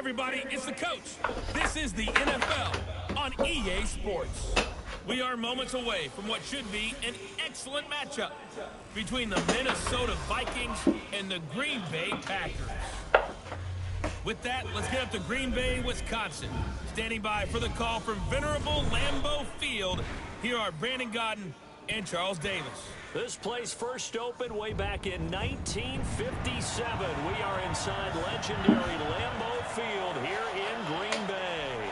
everybody, it's the coach. This is the NFL on EA Sports. We are moments away from what should be an excellent matchup between the Minnesota Vikings and the Green Bay Packers. With that, let's get up to Green Bay, Wisconsin. Standing by for the call from venerable Lambeau Field, here are Brandon Godden and Charles Davis. This place first opened way back in 1957. We are inside legendary Lambeau Field here in Green Bay.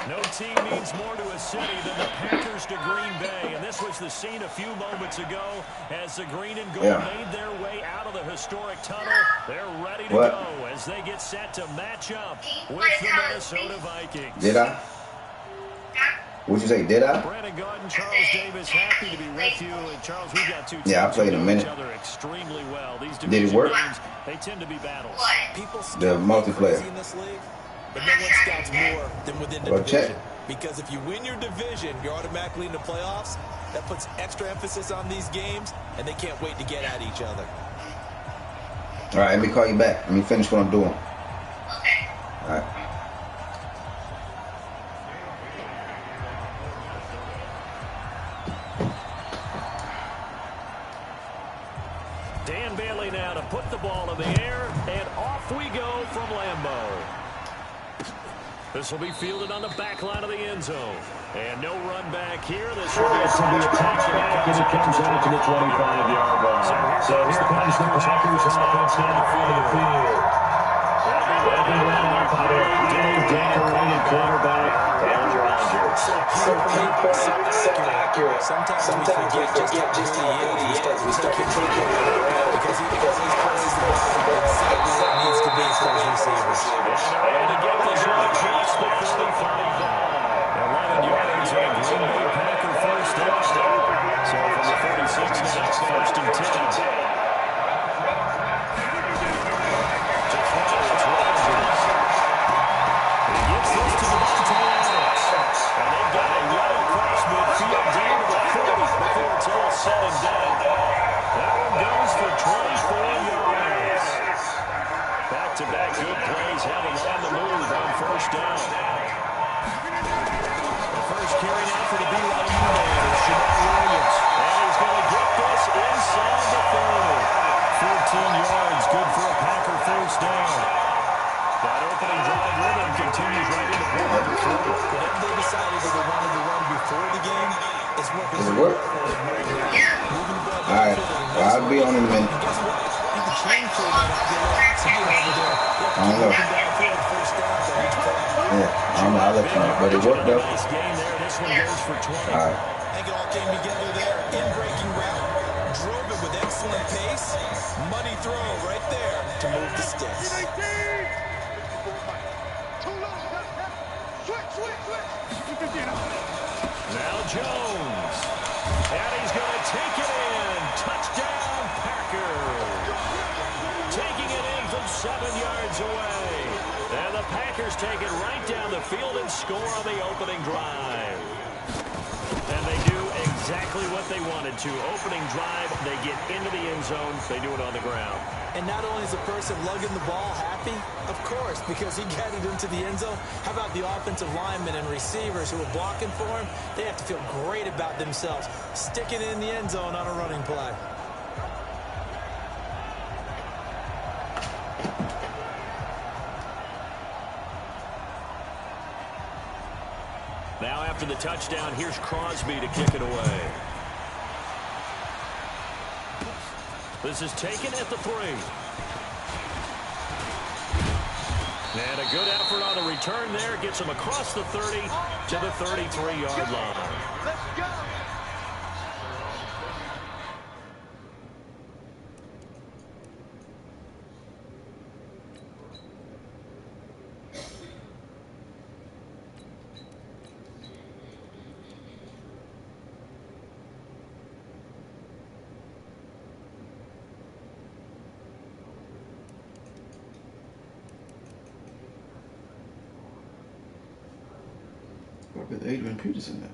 No team means more to a city than the Packers to Green Bay. And this was the scene a few moments ago as the green and gold made their way out of the historic tunnel. They're ready to go as they get set to match up with the Minnesota Vikings. Did I? What'd you say, did I? Brandon Godden, Charles Davis, happy to be with you. And Charles, we've got two teams I played a minute. each other extremely well. These did it work? Games, they tend to be battles. People the multiplayer. In this league, but no one scouts more than within the division. Because if you win your division, you're automatically in the playoffs. That puts extra emphasis on these games, and they can't wait to get at each other. All right, let me call you back. Let me finish what I'm doing. Okay. All right. Dan Bailey now to put the ball in the air, and off we go from Lambeau. This will be fielded on the back line of the end zone. And no run back here. This will be a touchback, and it comes out to the 25-yard line. So here comes the Packers offense down the field. They'll be led by their decorated quarterback, Aaron Rodgers. So accurate. Sometimes we forget just how good he is. We start to take him around because he plays the ball exactly what needs to be for his receivers. And to get the shot across the 45. 11 yards and Green Bay Packer first down. So from the 46 now, it's first and 10. Set and down. That one goes for 24 yards. Back-to-back good plays have him on the move on first down. The first carry now for the BYU man is Jamal Williams. And he's going to get this inside the 30. 14 yards, good for a Packer first down. That opening drive rhythm continues right into quarter three. Whatever they decided that they wanted to run before the game, it's working. Does it work? All right. Well, I'll be on in a minute. I don't know. Yeah, I don't know. I'll let you know. But it worked, though. All right. I think it all came together there. In-breaking route. Drove it with excellent pace. Money throw right there to move the sticks. Now Jones. And he's going to take it in. Touchdown, Packers. Taking it in from 7 yards away. And the Packers take it right down the field and score on the opening drive. And they do exactly what they wanted to. Opening drive, they get into the end zone. They do it on the ground. And not only is the person lugging the ball happy, of course, because he got it into the end zone. How about the offensive linemen and receivers who are blocking for him? They have to feel great about themselves, sticking it in the end zone on a running play. Now after the touchdown, here's Crosby to kick it away. This is taken at the 3. And a good effort on the return there. Gets him across the 30 to the 33-yard line. Let's go. With Adrian Peterson there.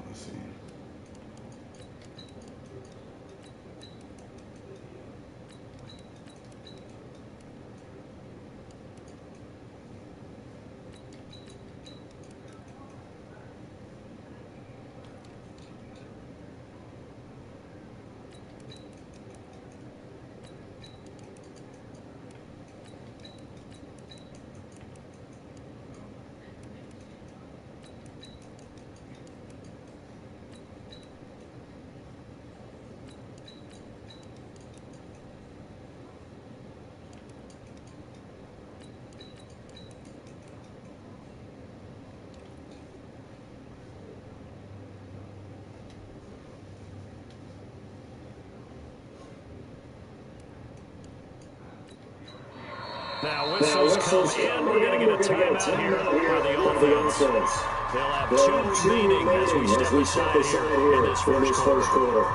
Let's see. Now, whistles come in. We're going to get a timeout here by the offense. They'll have 2 remaining as we step aside here in this first quarter.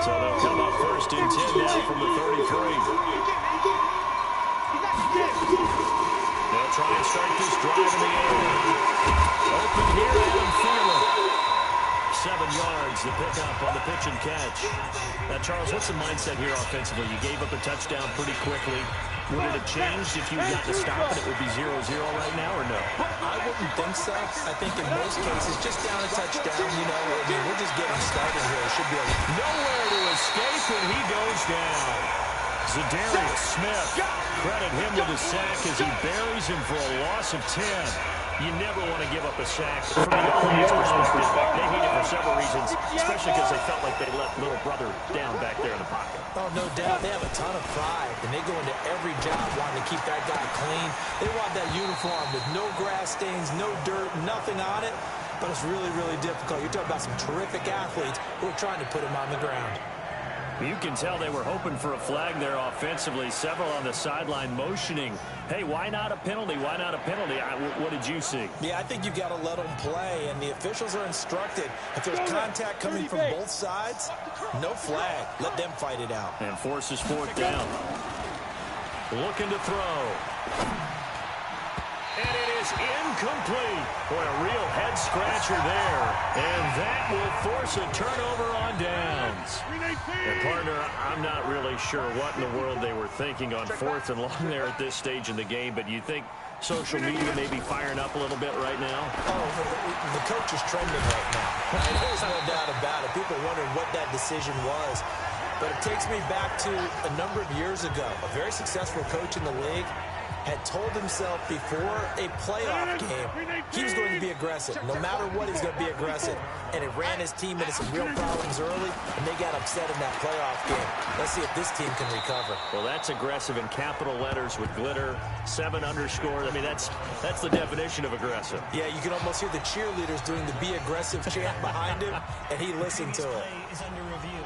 So they'll come up first and 10 now from the 33. They'll try and start this drive in the air. Open here, Adam Thielen. 7 yards, the pickup on the pitch and catch. Now, Charles, what's the mindset here offensively? You gave up a touchdown pretty quickly. Would it have changed if you got to stop it? It would be 0-0 right now, or no? I wouldn't think so. I think in most cases, just down a touchdown, you know, I mean, we're just getting started here. It should be nowhere to escape, and he goes down. Zadarius Smith, credit him with a sack as he buries him for a loss of 10. You never want to give up a sack. From the offense perspective, they hate it for several reasons, especially because they felt like they let little brother down back there in the pocket. Oh, no doubt. They have a ton of pride, and they go into every job wanting to keep that guy clean. They want that uniform with no grass stains, no dirt, nothing on it. But it's really, really difficult. You're talking about some terrific athletes who are trying to put him on the ground. You can tell they were hoping for a flag there offensively. Several on the sideline motioning. Hey, why not a penalty? Why not a penalty? What did you see? Yeah, I think you've got to let them play, and the officials are instructed. If there's contact coming from both sides, no flag. Let them fight it out. And forces 4th down. Looking to throw. And it is incomplete. Boy, a real head-scratcher there. And that will force a turnover on downs. And, partner, I'm not really sure what in the world they were thinking on 4th and long there at this stage in the game, but you think social media may be firing up a little bit right now? Oh, the coach is trending right now. There's no doubt about it. People wondering what that decision was. But it takes me back to a number of years ago. A very successful coach in the league had told himself before a playoff game he was going to be aggressive. No matter what, he's going to be aggressive. And it ran his team into some real problems early, and they got upset in that playoff game. Let's see if this team can recover. Well, that's aggressive in capital letters with glitter, 7 underscore. I mean, that's the definition of aggressive. Yeah, you can almost hear the cheerleaders doing the be aggressive chant behind him, and he listened to it. Is under review.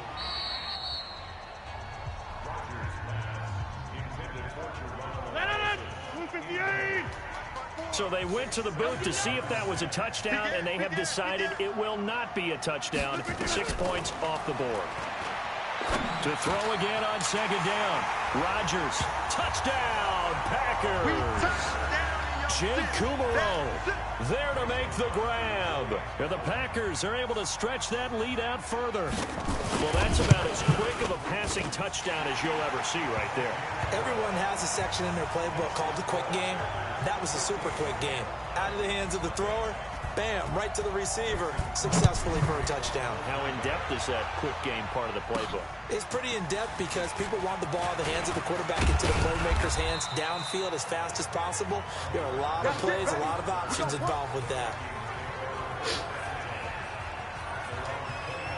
So they went to the booth to see if that was a touchdown, and they have decided it will not be a touchdown. 6 points off the board. To throw again on 2nd down. Rodgers, touchdown, Packers. Jake Kumaro there to make the grab. And the Packers are able to stretch that lead out further. Well, that's about as quick of a passing touchdown as you'll ever see right there. Everyone has a section in their playbook called the quick game. That was a super quick game. Out of the hands of the thrower, bam, right to the receiver, successfully for a touchdown. How in-depth is that quick game part of the playbook? It's pretty in-depth because people want the ball in the hands of the quarterback into the playmaker's hands downfield as fast as possible. There are a lot of plays, a lot of options involved with that.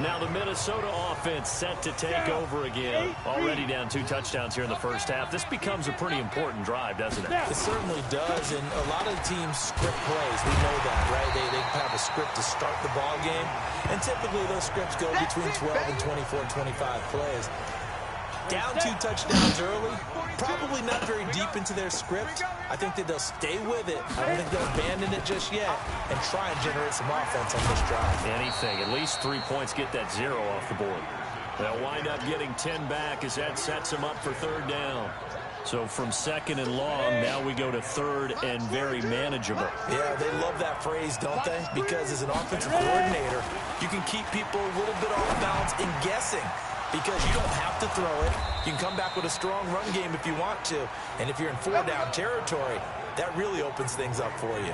Now the Minnesota offense set to take over again. Already down 2 touchdowns here in the first half. This becomes a pretty important drive, doesn't it? It certainly does, and a lot of teams script plays. We know that, right? They have a script to start the ball game, and typically those scripts go between 12 and 24, 25 plays. Down 2 touchdowns early, probably not very deep into their script. I think that they'll stay with it. I don't think they'll abandon it just yet and try and generate some offense on this drive. Anything. At least 3 points, get that 0 off the board. They'll wind up getting 10 back as that sets them up for 3rd down. So from 2nd and long, now we go to 3rd and very manageable. Yeah, they love that phrase, don't they? Because as an offensive coordinator, you can keep people a little bit off balance and guessing. Because you don't have to throw it. You can come back with a strong run game if you want to. And if you're in 4-down territory, that really opens things up for you.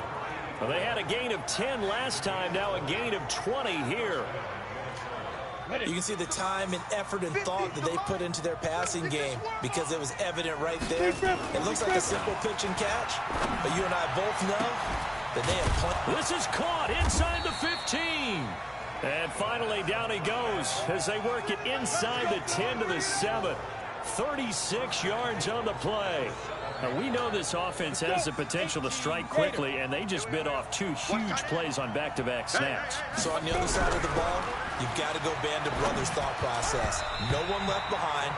Well, they had a gain of 10 last time, now a gain of 20 here. You can see the time and effort and thought that they put into their passing game because it was evident right there. It looks like a simple pitch and catch, but you and I both know that they have plenty. This is caught inside the 15. And finally, down he goes as they work it inside the 10 to the 7. 36 yards on the play. Now, we know this offense has the potential to strike quickly, and they just bit off 2 huge plays on back-to-back snaps. So on the other side of the ball, you've got to go band of brothers thought process. No one left behind,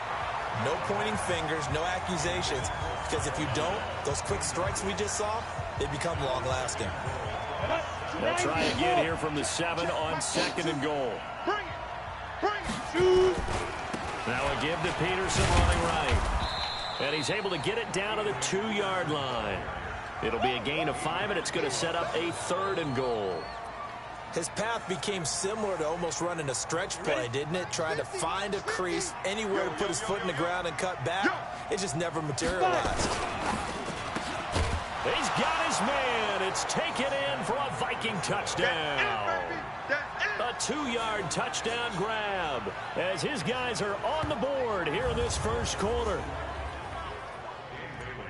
no pointing fingers, no accusations, because if you don't, those quick strikes we just saw, they become long-lasting. They'll try again here from the 7 on 2nd and goal. Now a give to Peterson running right. And he's able to get it down to the 2-yard line. It'll be a gain of 5, and it's going to set up a 3rd and goal. His path became similar to almost running a stretch play, didn't it? Trying to find a crease, anywhere to put his foot in the ground and cut back. It just never materialized. He's got his man. It's taken in for a Viking touchdown. A 2-yard touchdown grab as his guys are on the board here in this first quarter.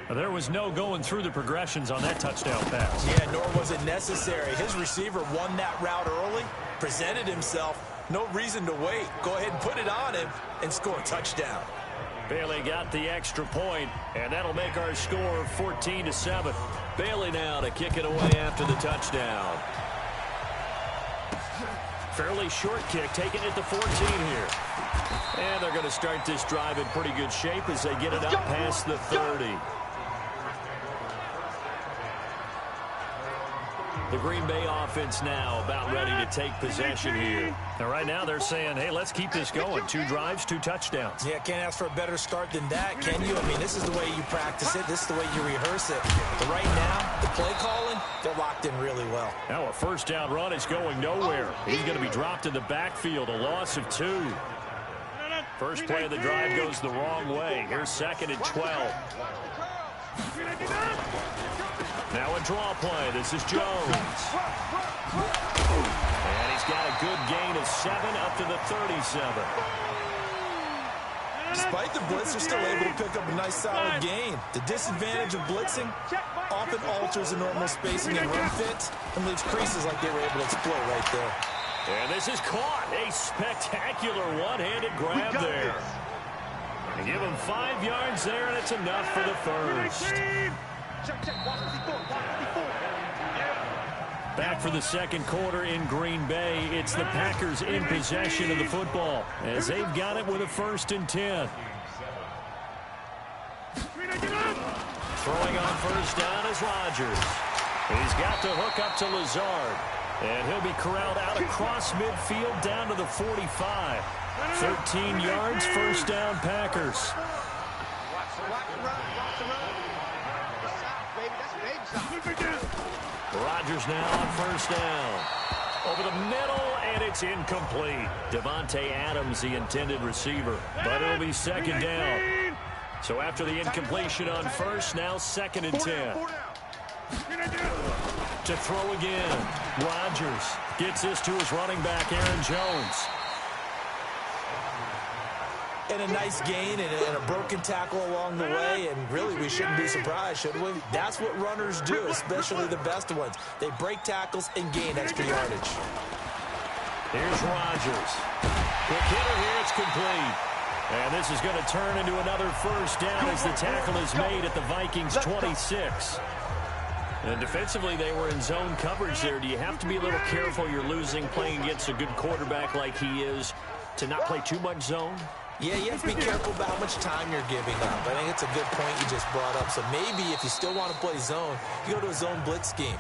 There was no going through the progressions on that touchdown pass. Yeah, nor was it necessary. His receiver won that route early, presented himself. No reason to wait. Go ahead and put it on him and score a touchdown. Bailey got the extra point, and that'll make our score 14-7. Bailey now to kick it away after the touchdown. Fairly short kick, taking it to 14 here. And they're going to start this drive in pretty good shape as they get it up past the 30. The Green Bay offense now about ready to take possession here. Now, right now they're saying, hey, let's keep this going. 2 drives, 2 touchdowns. Yeah, can't ask for a better start than that, can you? I mean, this is the way you practice it. This is the way you rehearse it. But right now, the play calling, they're locked in really well. Now a first down run is going nowhere. He's going to be dropped in the backfield, a loss of 2. First play of the drive goes the wrong way. Here's 2nd and 12. Now a draw play. This is Jones. And he's got a good gain of 7 up to the 37. Despite the blitz, they're still able to pick up a nice solid gain. The disadvantage of blitzing often alters the normal spacing and run fit and leaves creases like they were able to exploit right there. And this is caught. A spectacular one-handed grab there. And give him 5 yards there, and it's enough for the first. Back for the second quarter in Green Bay. It's the Packers in possession of the football as they've got it with a 1st and 10. Throwing on first down is Rodgers. He's got the hook up to Lazard. And he'll be corralled out across midfield down to the 45. 13 yards, first down, Packers. Rodgers now on first down. Over the middle, and it's incomplete. Devontae Adams, the intended receiver. But it'll be 2nd down. So after the incompletion on first, now 2nd and 10. To throw again. Rodgers gets this to his running back, Aaron Jones. And a nice gain and a broken tackle along the way, and really we shouldn't be surprised, should we? That's what runners do, especially the best ones. They break tackles and gain extra yardage. Here's Rodgers. Quick hitter here, it's complete. And this is going to turn into another first down as the tackle is made at the Vikings 26. And defensively, they were in zone coverage there. Do you have to be a little careful? You're losing, playing against a good quarterback like he is, to not play too much zone? Yeah, you have to be careful about how much time you're giving up. I think it's a good point you just brought up. So maybe if you still want to play zone, you go to a zone blitz scheme.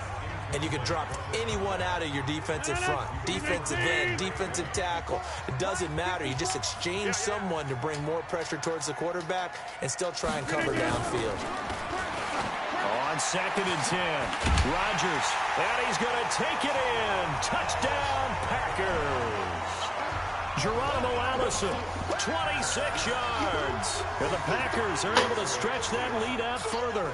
And you can drop anyone out of your defensive front. Defensive end, defensive tackle. It doesn't matter. You just exchange someone to bring more pressure towards the quarterback and still try and cover downfield. On 2nd and 10, Rodgers, and he's going to take it in. Touchdown, Packers. Geronimo Allison, 26 yards. And the Packers are able to stretch that lead out further.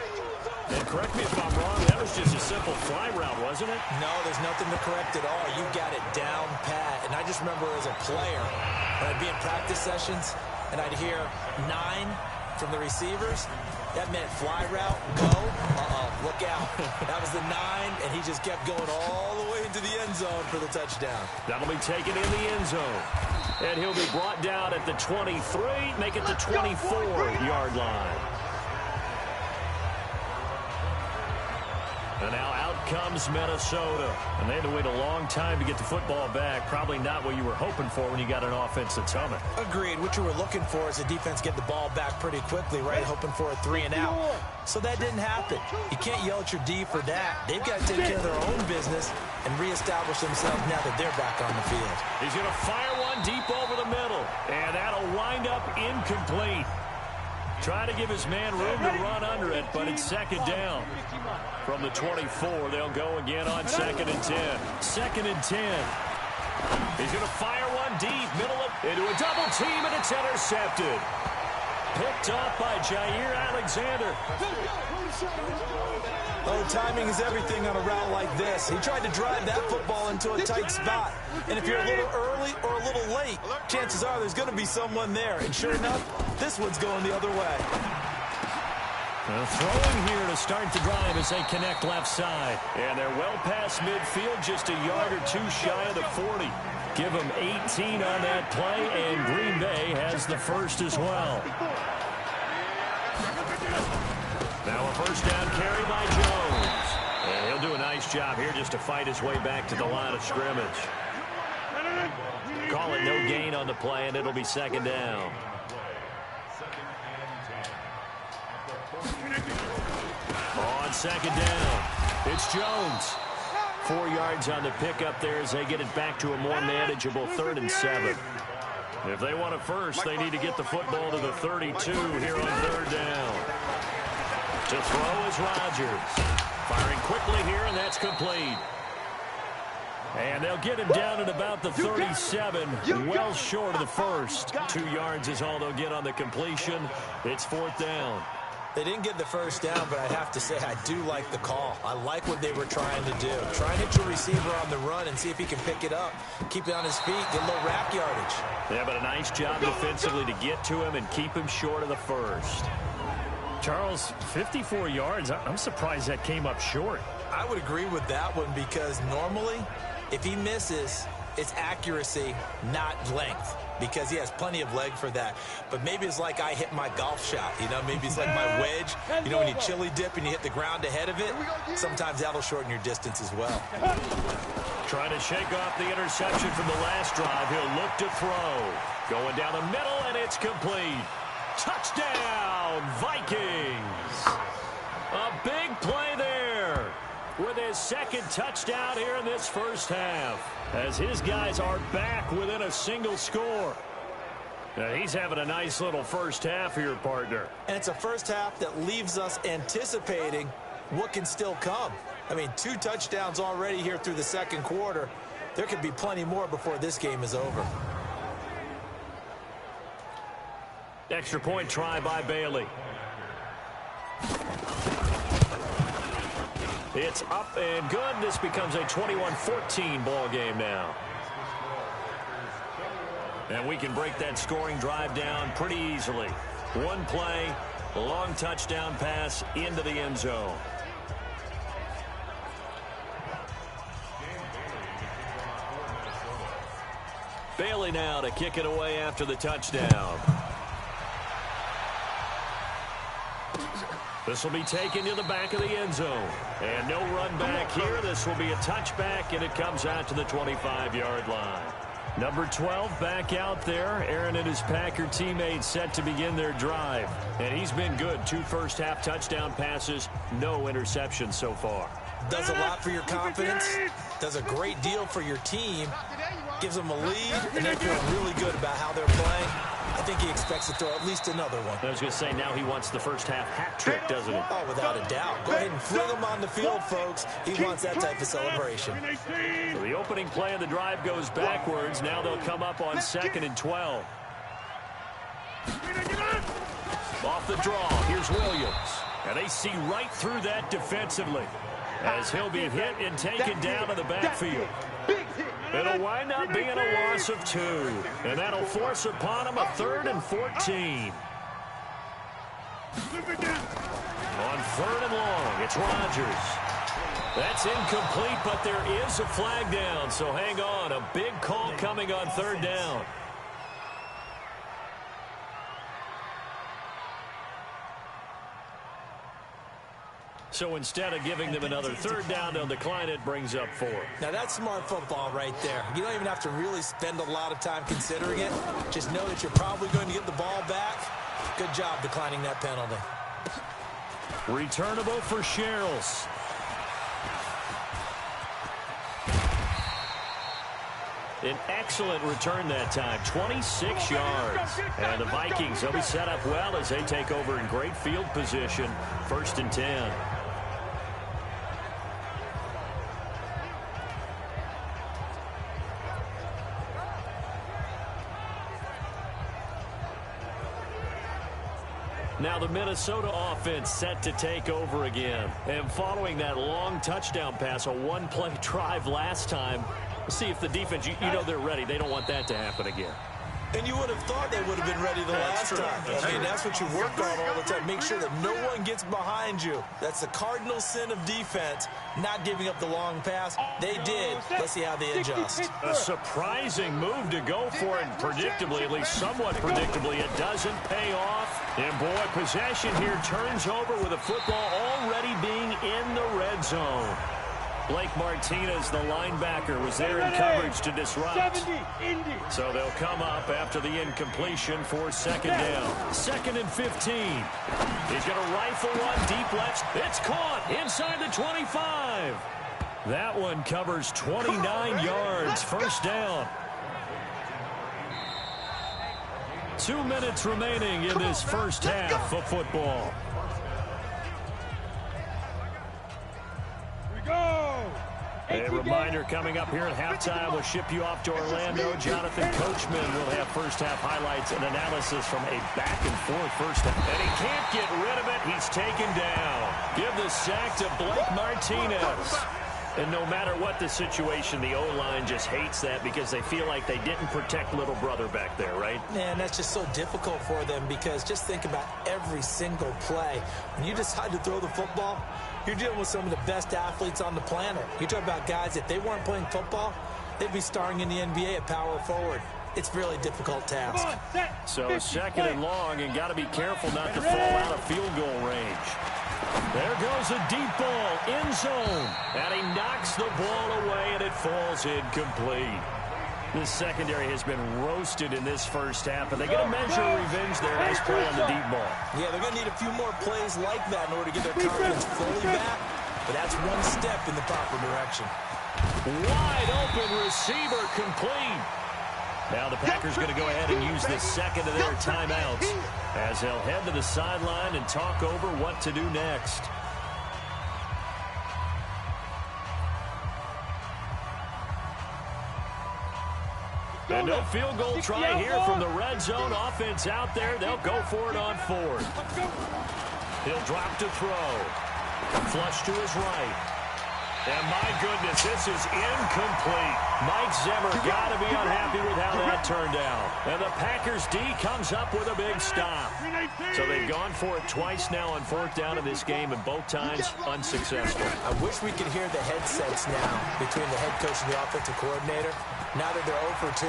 And correct me if I'm wrong, that was just a simple fly route, wasn't it? No, there's nothing to correct at all. You got it down pat. And I just remember as a player, when I'd be in practice sessions, and I'd hear 9 from the receivers, that meant fly route, go, look out. That was the 9, and he just kept going all the way into the end zone for the touchdown. That'll be taken in the end zone. And he'll be brought down at the 23, make it the 24-yard line. And now out comes Minnesota. And they had to wait a long time to get the football back. Probably not what you were hoping for when you got an offense that's humming. Agreed. What you were looking for is a defense get the ball back pretty quickly, right? Hoping for a 3 and out. So that didn't happen. You can't yell at your D for that. They've got to take care of their own business and reestablish themselves now that they're back on the field. He's going to fire one deep over the middle. And that'll wind up incomplete. Trying to give his man room to run under it, but it's second down. From the 24, they'll go again on 2nd and 10. 2nd and 10. He's going to fire one deep, into a double team, and it's intercepted. Picked off by Jair Alexander. Oh, timing is everything on a route like this. He tried to drive that football into a tight spot. And if you're a little early or a little late, chances are there's going to be someone there. And sure enough, this one's going the other way. Throwing here to start the drive as they connect left side. And they're well past midfield, just a yard or two shy of the 40. Give them 18 on that play, and Green Bay has the first as well. Now a first down carry by Jones. And he'll do a nice job here just to fight his way back to the line of scrimmage. Call it no gain on the play, and it'll be second down. On second down, it's Jones. 4 yards on the pickup there as they get it back to a more manageable 3rd and 7. If they want a first, they need to get the football to the 32 here on 3rd down. To throw is Rodgers. Firing quickly here, and that's complete. And they'll get him down at about the 37, well short of the first. 2 yards is all they'll get on the completion. It's 4th down. They didn't get the first down, but I have to say I do like the call. I like what they were trying to do. Try and hit your receiver on the run and see if he can pick it up. Keep it on his feet, get a little rack yardage. Yeah, but a nice job defensively to get to him and keep him short of the first. Charles, 54 yards. I'm surprised that came up short. I would agree with that one because normally, if he misses, it's accuracy, not length, because he has plenty of leg for that. But maybe it's like I hit my golf shot, you know, maybe it's like my wedge. You know, when you chili dip and you hit the ground ahead of it, sometimes that'll shorten your distance as well. Trying to shake off the interception from the last drive. He'll look to throw. Going down the middle, and it's complete. Touchdown, Vikings. A big play there with his second touchdown here in this first half, as his guys are back within a single score. Now, he's having a nice little first half here, partner. And it's a first half that leaves us anticipating what can still come. I mean, 2 touchdowns already here through the second quarter. There could be plenty more before this game is over. Extra point try by Bailey. It's up and good. This becomes a 21-14 ball game now. And we can break that scoring drive down pretty easily. One play, a long touchdown pass into the end zone. Bailey now to kick it away after the touchdown. This will be taken to the back of the end zone. And no run back here. This will be a touchback, and it comes out to the 25-yard line. Number 12 back out there. Aaron and his Packer teammates set to begin their drive. And he's been good. 2 first-half touchdown passes, no interceptions so far. Does a lot for your confidence. Does a great deal for your team. Gives them a lead, and they're feeling really good about how they're playing. I think he expects to throw at least another one. I was going to say, now he wants the first-half hat trick, doesn't he? Oh, without a doubt. Go ahead and fling him on the field, folks. He wants that type of celebration. So the opening play of the drive goes backwards. Now they'll come up on 2nd and 12. Off the draw, here's Williams. And they see right through that defensively, as he'll be hit and taken down to the backfield. It'll wind up being a loss of 2. And that'll force upon him a 3rd and 14. On 3rd and long, it's Rodgers. That's incomplete, but there is a flag down. So hang on, a big call coming on 3rd down. So instead of giving them another third down, they'll decline it, brings up 4. Now, that's smart football right there. You don't even have to really spend a lot of time considering it. Just know that you're probably going to get the ball back. Good job declining that penalty. Returnable for Sherrills. An excellent return that time, 26 yards. And the Vikings, they'll be set up well as they take over in great field position. 1st and 10. Now the Minnesota offense set to take over again. And following that long touchdown pass, a one-play drive last time, see if the defense, you know they're ready. They don't want that to happen again. And you would have thought they would have been ready the last time. I mean, that's what you work on all the time. Make sure that no one gets behind you. That's the cardinal sin of defense, not giving up the long pass. They did. Let's see how they adjust. A surprising move to go for it, predictably, at least somewhat predictably. It doesn't pay off. And, boy, possession here turns over with the football already being in the red zone. Blake Martinez, the linebacker, was there in coverage to disrupt. So they'll come up after the incompletion for 2nd down. 2nd and 15. He's going to rifle one deep left. It's caught inside the 25. That one covers 29 yards. 1st down. 2 minutes remaining in this first half of football. A reminder coming up here at halftime. We'll ship you off to Orlando. Jonathan Coachman will have first-half highlights and analysis from a back-and-forth first half. And he can't get rid of it. He's taken down. Give the sack to Blake Martinez. And no matter what the situation, the O-line just hates that because they feel like they didn't protect little brother back there, right? Man, that's just so difficult for them because just think about every single play. When you decide to throw the football, you're dealing with some of the best athletes on the planet. You talk about guys, if they weren't playing football, they'd be starring in the NBA at power forward. It's a really difficult task. So 2nd and long, and got to be careful not to fall out of field goal range. There goes a deep ball, end zone. And he knocks the ball away, and it falls incomplete. The secondary has been roasted in this first half, and they get a measure of revenge there. Nice play on the deep ball. Yeah, they're going to need a few more plays like that in order to get their confidence fully back. But that's one step in the proper direction. Wide open receiver complete. Now the Packers going to go ahead and use the second of their timeouts as they'll head to the sideline and talk over what to do next. And no field goal try here from the red zone. Offense out there. They'll go for it on 4th. He'll drop to throw. Flush to his right. And my goodness, this is incomplete. Mike Zimmer got to be unhappy with how that turned out. And the Packers D comes up with a big stop. So they've gone for it twice now on 4th down in this game, and both times unsuccessful. I wish we could hear the headsets now between the head coach and the offensive coordinator. Now that they're 0 for 2,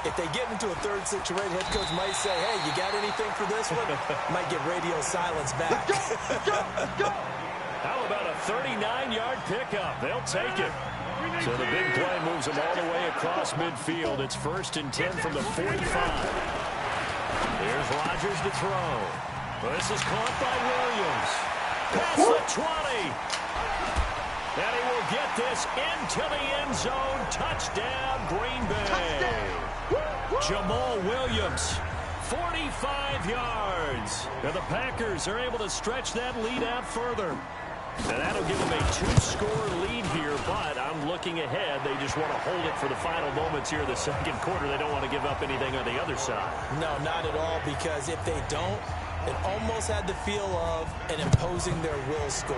if they get into a third situation, head coach might say, hey, you got anything for this one? Might get radio silence back. How about a 39-yard pickup? They'll take it. So the big play moves them all the way across midfield. It's 1st and 10 from the 45. Here's Rodgers to throw. This is caught by Williams. Past the 20. And he will get this into the end zone. Touchdown, Green Bay. Jamal Williams, 45 yards. And the Packers are able to stretch that lead out further. And that'll give them a 2-score lead here, but I'm looking ahead. They just want to hold it for the final moments here in the second quarter. They don't want to give up anything on the other side. No, not at all, because if they don't, it almost had the feel of an imposing their will score.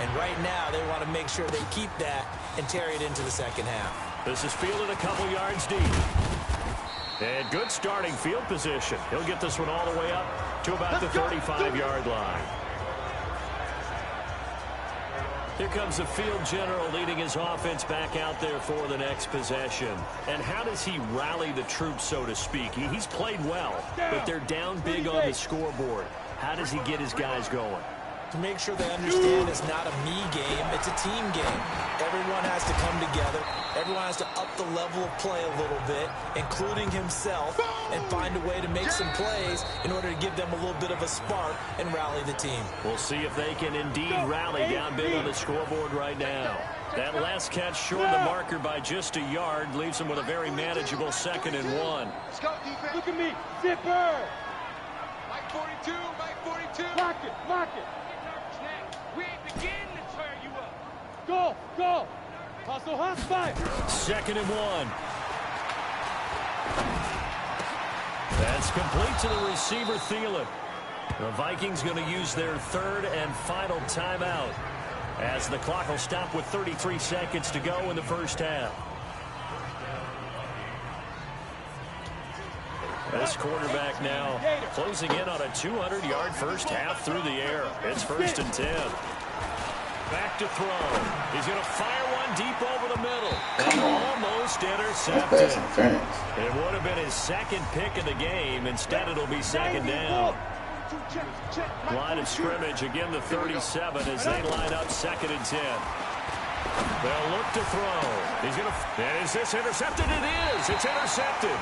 And right now, they want to make sure they keep that and carry it into the second half. This is fielded a couple yards deep. And good starting field position. He'll get this one all the way up to about the 35-yard line. Here comes the field general leading his offense back out there for the next possession. And how does he rally the troops, so to speak? He's played well, but they're down big on the scoreboard. How does he get his guys going? to make sure they understand it's not a me game, it's a team game. Everyone has to come together. Everyone has to up the level of play a little bit, including himself, and find a way to make some plays in order to give them a little bit of a spark and rally the team. We'll see if they can indeed rally down big on the scoreboard right now. That last catch short of the marker by just a yard leaves them with a very manageable 2nd and 1. Look at me, zipper. Mike 42, Mike 42. Lock it. We ain't beginning to turn you up. Go. Hustle, fight. 2nd and 1. That's complete to the receiver, Thielen. The Vikings going to use their 3rd and final timeout, as the clock will stop with 33 seconds to go in the first half. This quarterback now closing in on a 200-yard first half through the air. It's 1st and 10. Back to throw. He's going to fire one deep over the middle. And almost intercepted. It would have been his 2nd pick of the game. Instead, it'll be 2nd down. Line of scrimmage, again the 37 as they line up 2nd and 10. They'll look to throw. He's going to... And is this intercepted? It is. It's intercepted.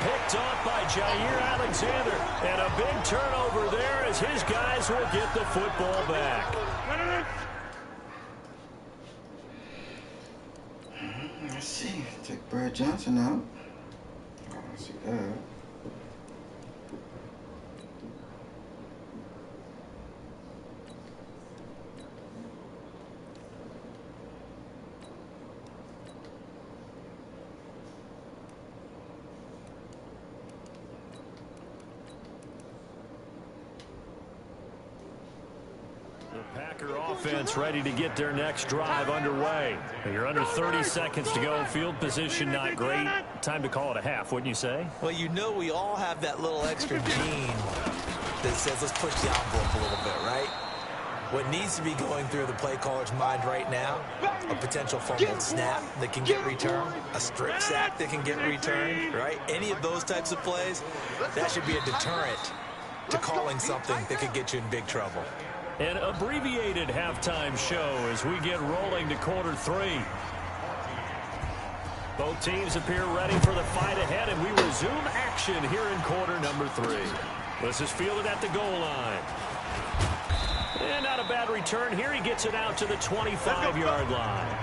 Picked off by Jair Alexander. And a big turnover there as his guys will get the football back. Let's see. Take Brad Johnson out. I don't see that. Packer offense ready to get their next drive underway. You're under 30 seconds to go. Field position not great. Time to call it a half, wouldn't you say? Well, you know we all have that little extra gene that says let's push the envelope a little bit, right? What needs to be going through the play caller's mind right now, a potential fumbled snap that can get returned, a strip sack that can get returned, right? Any of those types of plays, that should be a deterrent to calling something that could get you in big trouble. An abbreviated halftime show as we get rolling to quarter 3. Both teams appear ready for the fight ahead, and we resume action here in quarter number 3. This is fielded at the goal line. And not a bad return here. He gets it out to the 25-yard line.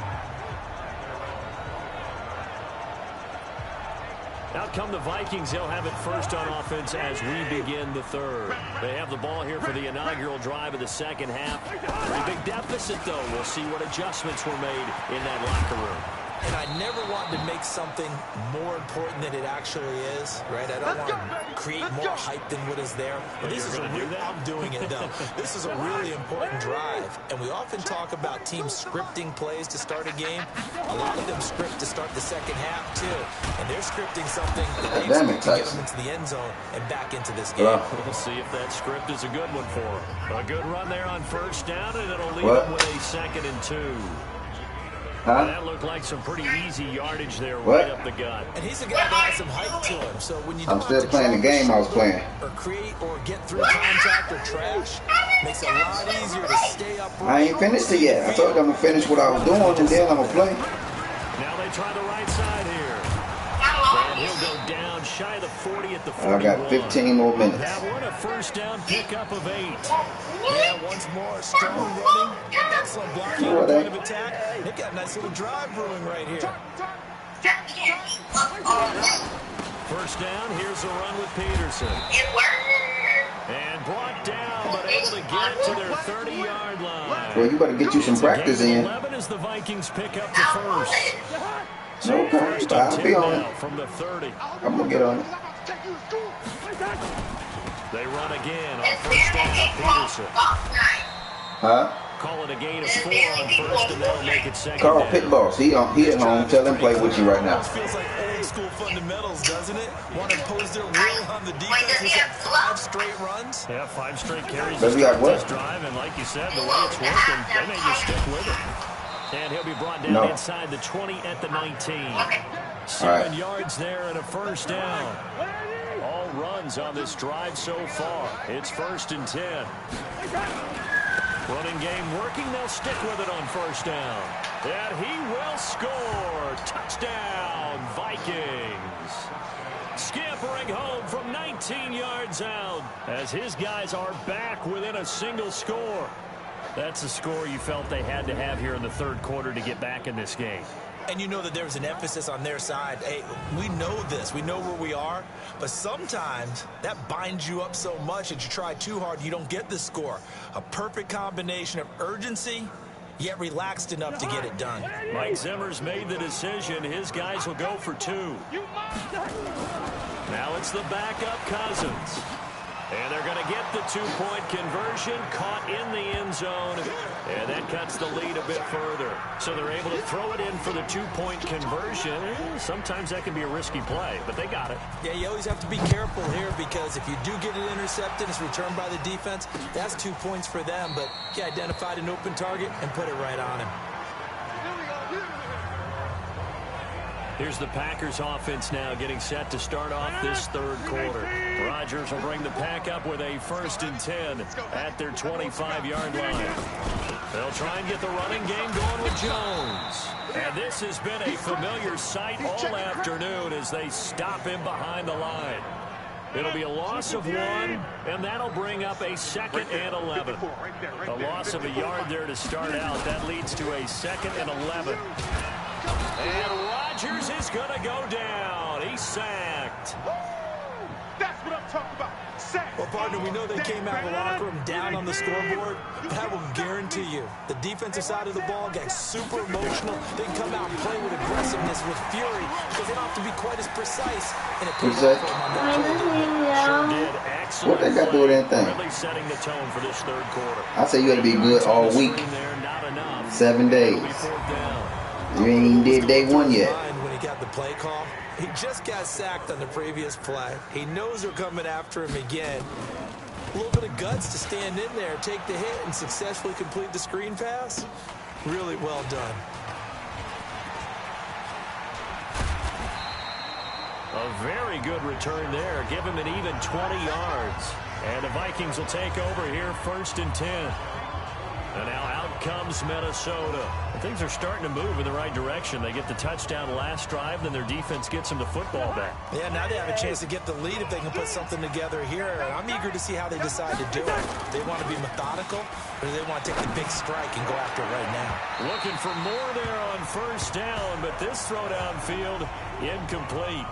Out come the Vikings. They'll have it first on offense as we begin the 3rd. They have the ball here for the inaugural drive of the 2nd half. Pretty big deficit, though. We'll see what adjustments were made in that locker room. And I never want to make something more important than it actually is, right? I don't want to create more hype than what is there. But this is I'm doing it, though. This is a really important drive. And we often talk about teams scripting plays to start a game. A lot of them script to start the 2nd half, too. And they're scripting something that aims to get them into the end zone and back into this game. We'll see if that script is a good one for them. A good run there on 1st down, and it'll leave them with a 2nd and 2. That looked like some pretty easy yardage there right up the gut. And he's a guy that has some height to him. So when you don't I'm still playing the game I was playing. Or create or get through contact or trash, makes it a lot easier to stay upright. I ain't finished it yet. I told you I'm going to finish what I was doing and then I'm going to play. Now they try the right side here. And he'll go down shy of the 40 at the 41. I got 15 more minutes. That one a 1st down pickup of 8. Yeah, once more, strong running, excellent blocking, point of attack. They've got a nice little drive brewing right here. 1st down, here's a run with Peterson. And brought down, but able to get it to their 30-yard line. Well, you better get you some practice in. 11 as the Vikings pick up the 1st. Okay, but I'll be on it. From the 30. I'm going to get on it. They run again on 1st down, Peterson. Huh? Call it a gain of 4 on 1st, and they'll make it 2nd Carl down. Pitboss, he at home. Tell him play with you right now. Feels like old school fundamentals, doesn't it? Want to impose their will on the defense. Is that 5 straight runs? Yeah, 5 straight carries But we got what? this drive, and like you said, the way it's working, they may just stick with it. And he'll be brought down inside the 20 at the 19. 7 yards there and a 1st down. All runs on this drive so far. It's 1st and 10. Running game working. They'll stick with it on first down. And he will score. Touchdown, Vikings. Scampering home from 19 yards out as his guys are back within a single score. That's a score you felt they had to have here in the third quarter to get back in this game. And you know that there's an emphasis on their side. Hey, we know this. We know where we are. But sometimes that binds you up so much that you try too hard, you don't get the score. A perfect combination of urgency, yet relaxed enough to get it done. Mike Zimmer's made the decision. His guys will go for 2. Now it's the backup Cousins. And they're going to get the 2-point conversion, caught in the end zone, and that cuts the lead a bit further. So they're able to throw it in for the 2-point conversion. Sometimes that can be a risky play, but they got it. Yeah, you always have to be careful here because if you do get it intercepted, it's returned by the defense. That's 2 points for them, but he identified an open target and put it right on him. Here's the Packers offense now getting set to start off this third quarter. Rodgers will bring the pack up with a 1st and 10 at their 25-yard line. They'll try and get the running game going with Jones. And this has been a familiar sight all afternoon as they stop him behind the line. It'll be a loss of 1, and that'll bring up a 2nd and 11. A loss of a yard there to start out. That leads to a 2nd and 11. And Rodgers is going to go down. He's sacked. That's what I'm talking about. Well, partner, we know they came out of the locker room down on the scoreboard, but I will guarantee you the defensive side of the ball got super emotional. They can come out and play with aggressiveness, with fury, because they don't have to be quite as precise. And it paid off for them on that. Sure did. Excellent. What they got to do with anything? Really setting the tone for this third quarter. I say you got to be good all week. 7 days. You ain't even did day 1 yet. When he got the play call, he just got sacked on the previous play. He knows they're coming after him again. A little bit of guts to stand in there, take the hit, and successfully complete the screen pass. Really well done. A very good return there. Give him an even 20 yards. And the Vikings will take over here, 1st and 10. And now out comes Minnesota. Things are starting to move in the right direction. They get the touchdown last drive, then their defense gets them the football back. Yeah, now they have a chance to get the lead if they can put something together here. And I'm eager to see how they decide to do it. They want to be methodical, or do they want to take the big strike and go after it right now? Looking for more there on 1st down, but this throw downfield, incomplete.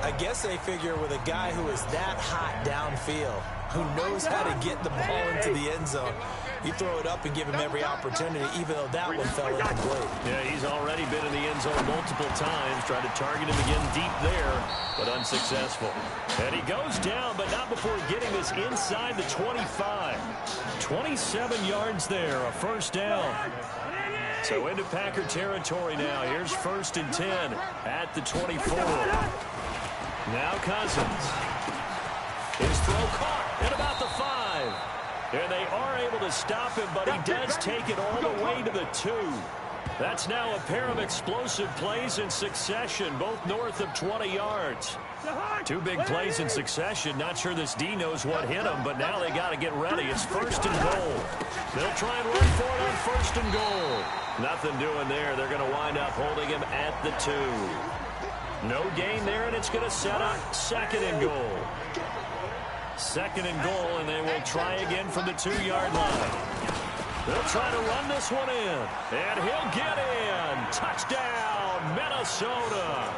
I guess they figure with a guy who is that hot downfield, who knows how to get the ball into the end zone, you throw it up and give him every opportunity, even though that one fell incomplete. Yeah, he's already been in the end zone multiple times, tried to target him again deep there, but unsuccessful. And he goes down, but not before getting this inside the 25. 27 yards there, a 1st down. So into Packer territory now. Here's 1st and 10 at the 24. Now Cousins. His throw caught at about the 5. And they are able to stop him, but he does take it all the way to the 2. That's now a pair of explosive plays in succession, both north of 20 yards. 2 big plays in succession. Not sure this D knows what hit him, but now they got to get ready. It's 1st and goal. They'll try and run for it on 1st and goal. Nothing doing there. They're going to wind up holding him at the 2. No gain there, and it's going to set up 2nd and goal. 2nd and goal, and they will try again from the 2-yard line. They'll try to run this one in, and he'll get in. Touchdown, Minnesota.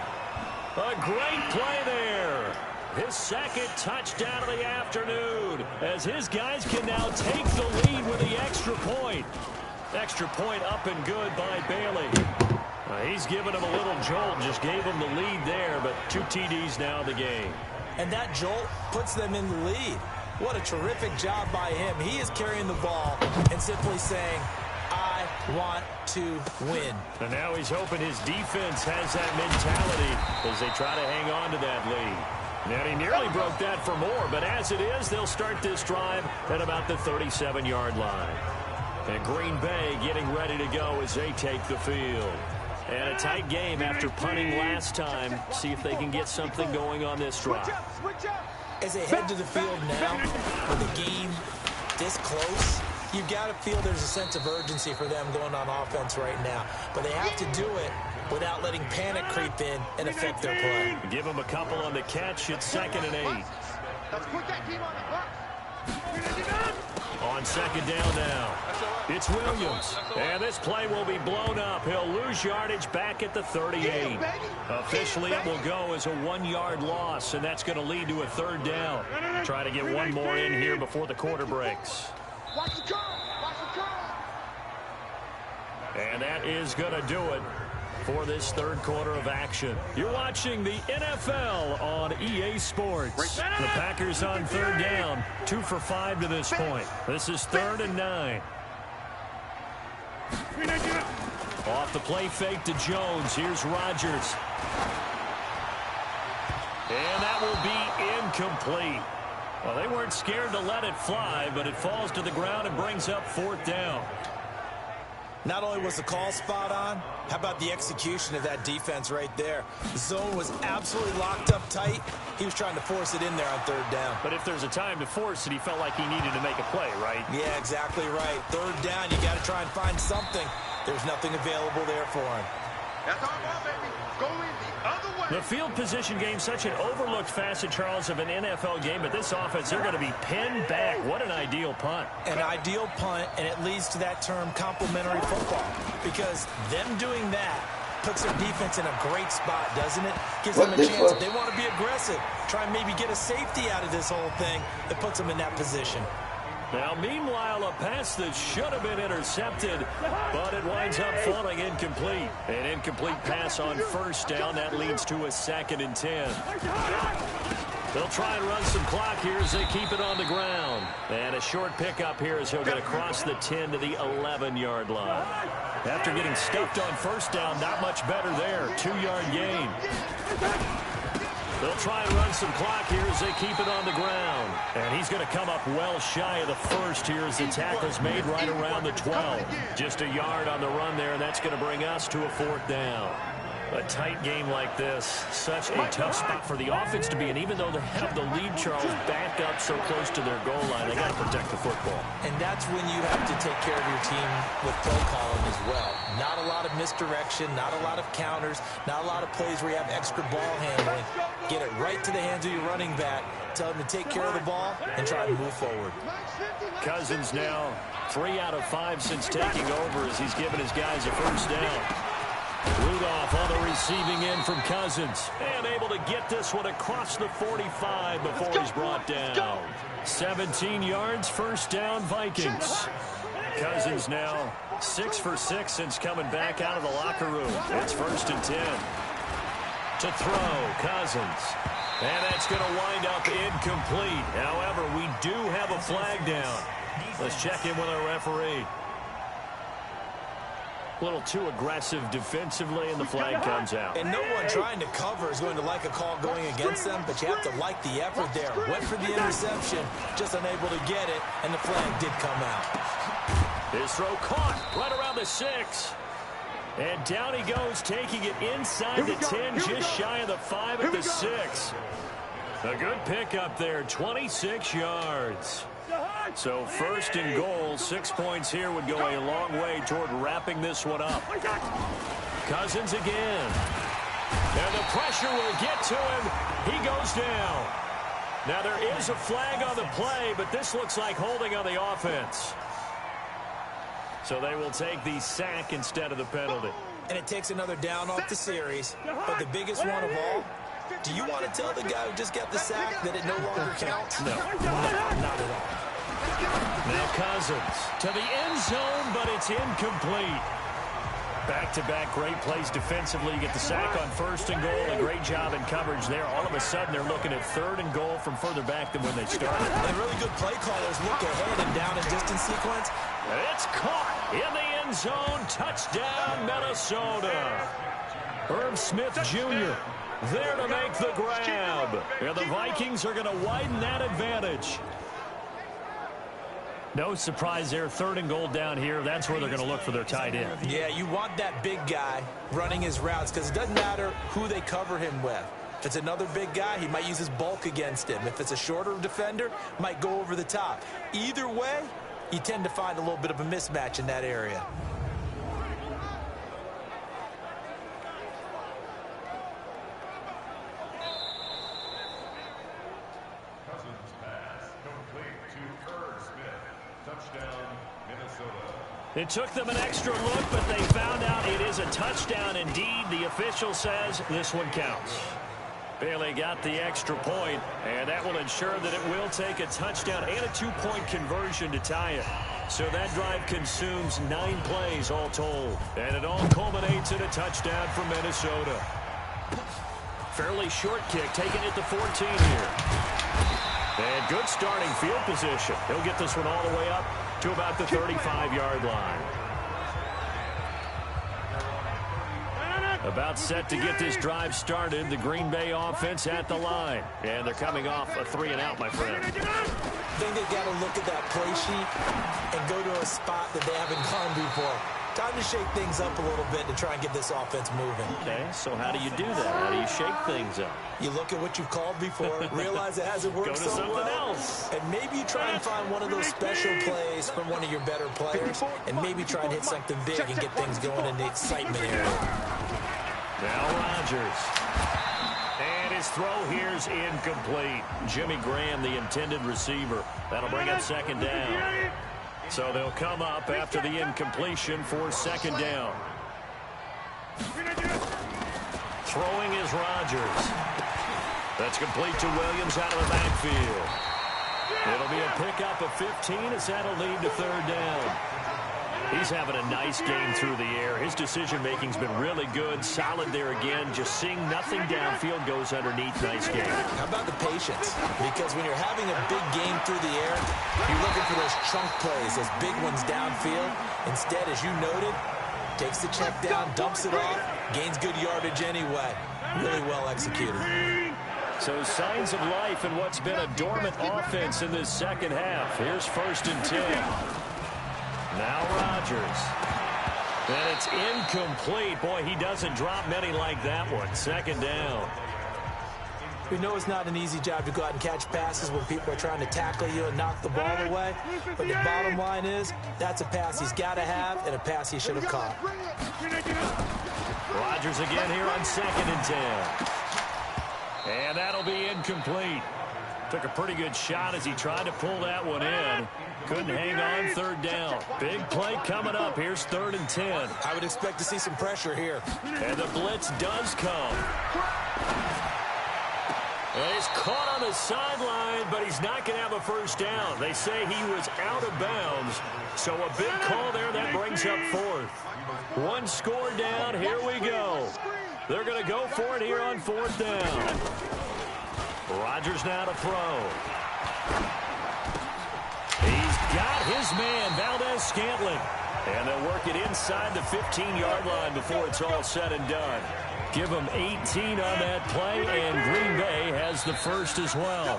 A great play there. His 2nd touchdown of the afternoon, as his guys can now take the lead with the extra point. Extra point up and good by Bailey. He's given him a little jolt, just gave him the lead there, but 2 TDs now in the game. And that jolt puts them in the lead. What a terrific job by him. He is carrying the ball and simply saying, I want to win. And now he's hoping his defense has that mentality as they try to hang on to that lead. And he nearly broke that for more, but as it is, they'll start this drive at about the 37-yard line. And Green Bay getting ready to go as they take the field. And a tight game after punting last time. See if they can get something going on this drive. As they head to the field now, with the game this close, You've got to feel there's a sense of urgency for them going on offense right now. But they have to do it without letting panic creep in and affect their play. Give them a couple on the catch. It's 2nd and 8. Let's put that team on the box. On 2nd down now, it's Williams. And this play will be blown up. He'll lose yardage back at the 38. Officially, it will go as a 1-yard loss, and that's going to lead to a 3rd down. Try to get one more in here before the quarter breaks. Watch the curl. Watch the curl. And that is going to do it for this 3rd quarter of action. You're watching the NFL on EA Sports. The Packers on 3rd down, 2 for 5 to this point. This is 3rd and 9. Off the play fake to Jones. Here's Rodgers. And that will be incomplete. Well, they weren't scared to let it fly, but it falls to the ground and brings up 4th down. Not only was the call spot on, how about the execution of that defense right there? The zone was absolutely locked up tight. He was trying to force it in there on 3rd down. But if there's a time to force it, he felt like he needed to make a play, right? Yeah, exactly right. 3rd down, you got to try and find something. There's nothing available there for him. That's our ball, baby. Go in the other way. The field position game, such an overlooked facet, Charles, of an NFL game, but this offense, they're going to be pinned back. What an ideal punt. An ideal punt, and it leads to that term complementary football, because them doing that puts their defense in a great spot, doesn't it? Gives them a chance, if they want to be aggressive, try and maybe get a safety out of this whole thing. It puts them in that position. Now, meanwhile, a pass that should have been intercepted, but it winds up falling incomplete. An incomplete pass on 1st down. That leads to a 2nd and 10. They'll try and run some clock here as they keep it on the ground. And a short pickup here as he'll get across the 10 to the 11-yard line. After getting stuffed on 1st down, not much better there. 2-yard gain. They'll try and run some clock here as they keep it on the ground. And he's going to come up well shy of the 1st here as the tackle's made right around the 12. Just a yard on the run there, and that's going to bring us to a 4th down. A tight game like this, such a tough spot for the offense to be in. Even though they have the lead, Charles, back up so close to their goal line, they got to protect the football. And that's when you have to take care of your team with play calling as well. Not a lot of misdirection, not a lot of counters, not a lot of plays where you have extra ball handling. Get it right to the hands of your running back. Tell him to take care of the ball and try to move forward. Cousins now 3 out of 5 since taking over as he's given his guys a 1st down. Rudolph on the receiving end from Cousins. And able to get this one across the 45 before he's brought down. 17 yards, 1st down, Vikings. Cousins now 6 for 6 since coming back out of the locker room. It's 1st and 10. To throw, Cousins. And that's going to wind up incomplete. However, we do have a flag down. Let's check in with our referee. A little too aggressive defensively, and the flag comes out. And no one trying to cover is going to like a call going against them, but you have to like the effort there. Went for the interception, just unable to get it, and the flag did come out. His throw caught right around the 6. And down he goes, taking it inside the 10, just shy of the 5 at the 6. A good pickup there, 26 yards. So 1st and goal, 6 points here would go a long way toward wrapping this one up. Cousins again. And the pressure will get to him. He goes down. Now there is a flag on the play, but this looks like holding on the offense. So they will take the sack instead of the penalty. And it takes another down off the series. But the biggest one of all, do you want to tell the guy who just got the sack that it no longer counts? No. Not at all. Now Cousins to the end zone, but it's incomplete. Back-to-back great plays defensively. You get the sack on 1st and goal. A great job in coverage there. All of a sudden, they're looking at 3rd and goal from further back than when they started. And really good play callers look ahead and down and distance sequence. It's caught in the end zone. Touchdown, Minnesota. Herb Smith Jr. there to make the grab. And the Vikings are going to widen that advantage. No surprise there, 3rd and goal down here. That's where they're going to look for their tight end. Yeah, you want that big guy running his routes because it doesn't matter who they cover him with. If it's another big guy, he might use his bulk against him. If it's a shorter defender, might go over the top. Either way, you tend to find a little bit of a mismatch in that area. It took them an extra look, but they found out it is a touchdown indeed. The official says this one counts. Bailey got the extra point, and that will ensure that it will take a touchdown and a 2-point conversion to tie it. So that drive consumes 9 plays all told. And it all culminates in a touchdown for Minnesota. Fairly short kick, taken at the 14 here. And good starting field position. He'll get this one all the way up to about the 35-yard line. About set to get this drive started. The Green Bay offense at the line. And they're coming off a 3-and-out, my friend. I think they've got to look at that play sheet and go to a spot that they haven't gone before. Time to shake things up a little bit to try and get this offense moving. Okay, so how do you do that? How do you shake things up? You look at what you've called before, realize it hasn't worked so well. Go to something else. And maybe you try and find one of those special plays from one of your better players, and maybe try and hit something big and get things going in the excitement area. Now Rodgers. And his throw here's incomplete. Jimmy Graham, the intended receiver. That'll bring up second down. So they'll come up after the incompletion for second down. Throwing is Rodgers. That's complete to Williams out of the backfield. It'll be a pickup of 15 as that'll lead to third down. He's having a nice game through the air. His decision-making's been really good. Solid there again. Just seeing nothing downfield goes underneath. Nice game. How about the patience? Because when you're having a big game through the air, you're looking for those chunk plays, those big ones downfield. Instead, as you noted, takes the check down, dumps it off, gains good yardage anyway. Really well executed. So signs of life in what's been a dormant offense in this second half. Here's 1st and 10. Now Rodgers. And it's incomplete. Boy, he doesn't drop many like that one. Second down. We know it's not an easy job to go out and catch passes when people are trying to tackle you and knock the ball away. But the bottom line is, that's a pass he's got to have and a pass he should have caught. Rodgers again here on 2nd and 10. And that'll be incomplete. Took a pretty good shot as he tried to pull that one in. Couldn't hang on. Third down. Big play coming up. Here's 3rd and 10. I would expect to see some pressure here. And the blitz does come. And he's caught on the sideline, but he's not going to have a first down. They say he was out of bounds. So a big call there that brings up 4th. One score down. Here we go. They're going to go for it here on 4th down. Rodgers now to throw. He's got his man, Valdez-Scantling. And they'll work it inside the 15-yard line before it's all said and done. Give them 18 on that play, and Green Bay has the first as well.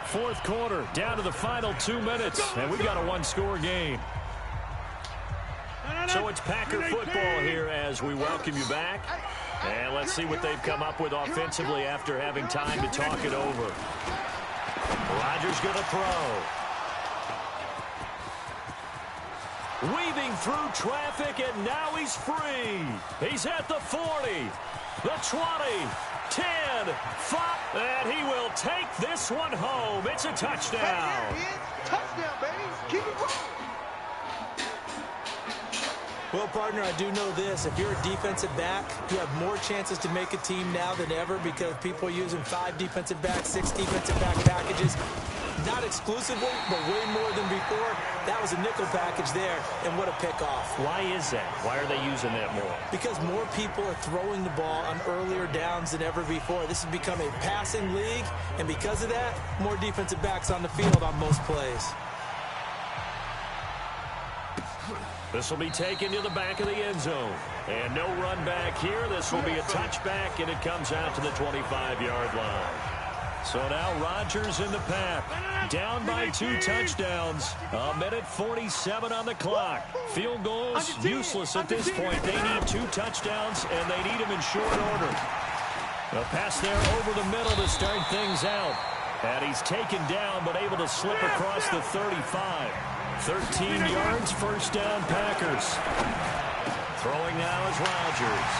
4th quarter, down to the final 2 minutes, and we got a one-score game. So it's Packer football here as we welcome you back. And let's see what they've come up with offensively after having time to talk it over. Rodgers going to throw. Weaving through traffic, and now he's free. He's at the 40, the 20, 10, 5, and he will take this one home. It's a touchdown. Touchdown, baby. Keep it going. Well, partner, I do know this. If you're a defensive back, you have more chances to make a team now than ever because people are using 5 defensive backs, 6 defensive back packages. Not exclusively, but way more than before. That was a nickel package there, and what a pickoff. Why is that? Why are they using that more? Because more people are throwing the ball on earlier downs than ever before. This has become a passing league, and because of that, more defensive backs on the field on most plays. This will be taken to the back of the end zone. And no run back here. This will be a touchback, and it comes out to the 25-yard line. So now Rodgers in the pack. Down by 2 touchdowns. 1:47 on the clock. Field goals useless at this point. They need 2 touchdowns, and they need them in short order. A pass there over the middle to start things out. And he's taken down, but able to slip across the 35. 13 yards, first down, Packers. Throwing now is Rodgers.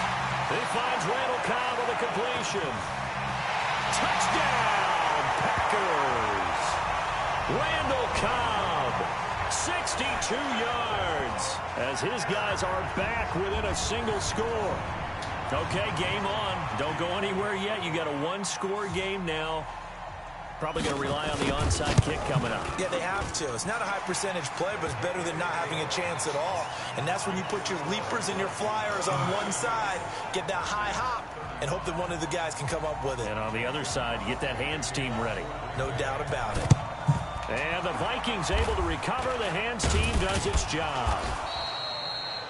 He finds Randall Cobb with a completion. Touchdown, Packers. Randall Cobb, 62 yards, as his guys are back within a single score. Okay, game on. Don't go anywhere yet. You got a one-score game now. Probably going to rely on the onside kick coming up. Yeah, they have to. It's not a high-percentage play, but it's better than not having a chance at all. And that's when you put your leapers and your flyers on one side, get that high hop, and hope that one of the guys can come up with it. And on the other side, you get that hands team ready. No doubt about it. And the Vikings able to recover. The hands team does its job.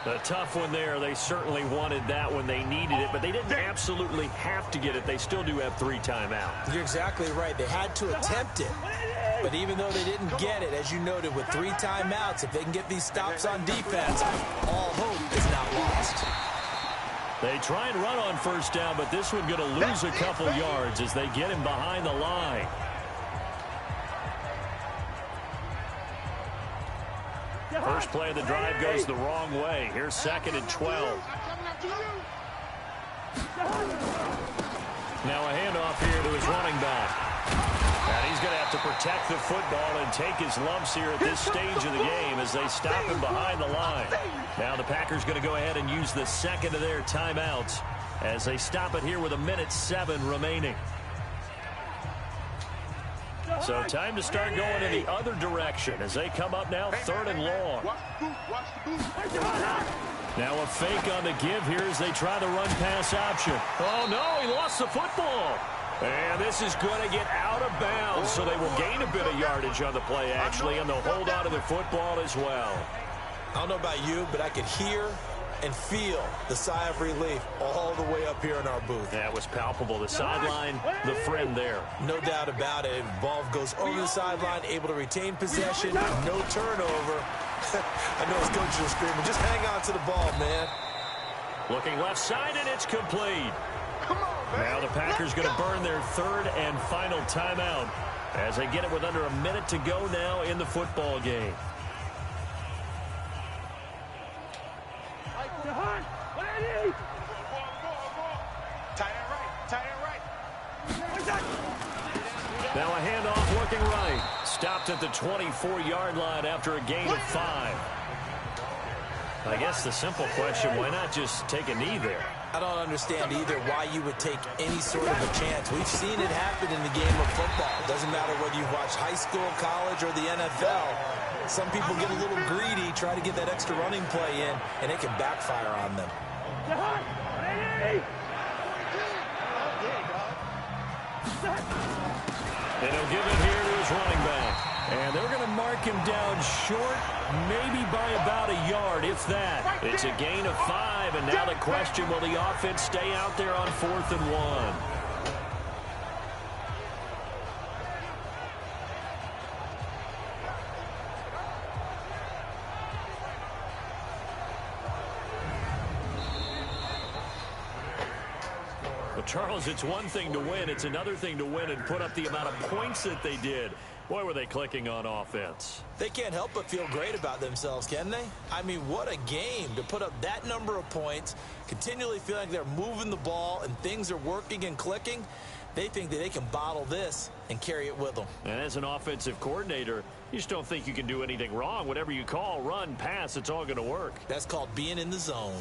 A tough one there. They certainly wanted that when they needed it, but they didn't absolutely have to get it. They still do have 3 timeouts. You're exactly right. They had to attempt it. But even though they didn't get it, as you noted, with 3 timeouts, if they can get these stops on defense, all hope is not lost. They try and run on first down, but this one going to lose a couple yards as they get him behind the line. First play of the drive goes the wrong way. Here's 2nd and 12. Now a handoff here to his running back. And he's going to have to protect the football and take his lumps here at this stage of the game as they stop him behind the line. Now the Packers going to go ahead and use the 2nd of their timeouts as they stop it here with 1:07 remaining. So time to start going in the other direction as they come up now 3rd and long. Now a fake on the give here as they try the run pass option. Oh no, he lost the football. And this is going to get out of bounds, so they will gain a bit of yardage on the play actually, and they'll hold on to the football as well. I don't know about you, but I could hear and feel the sigh of relief all the way up here in our booth. That was palpable. The sideline, the friend there. No doubt about it. Ball goes over the sideline, able to retain possession, no turnover. I know his coaches are screaming, just hang on to the ball, man. Looking left side, and it's complete. Now the Packers going to burn their 3rd and final timeout as they get it with under a minute to go now in the football game. Now a handoff working right. Stopped at the 24-yard line after a gain of 5. I guess the simple question, why not just take a knee there? I don't understand either why you would take any sort of a chance. We've seen it happen in the game of football. It doesn't matter whether you've watched high school, college, or the NFL. Some people get a little greedy, try to get that extra running play in, and it can backfire on them. And he'll give it here to his running back. And they're going to mark him down short, maybe by about a yard, if that. It's a gain of 5, and now the question, will the offense stay out there on 4th and 1? Charles, it's one thing to win. It's another thing to win and put up the amount of points that they did. Boy, were they clicking on offense. They can't help but feel great about themselves, can they? I mean, what a game to put up that number of points, continually feeling like they're moving the ball and things are working and clicking. They think that they can bottle this and carry it with them. And as an offensive coordinator, you just don't think you can do anything wrong. Whatever you call, run, pass, it's all going to work. That's called being in the zone.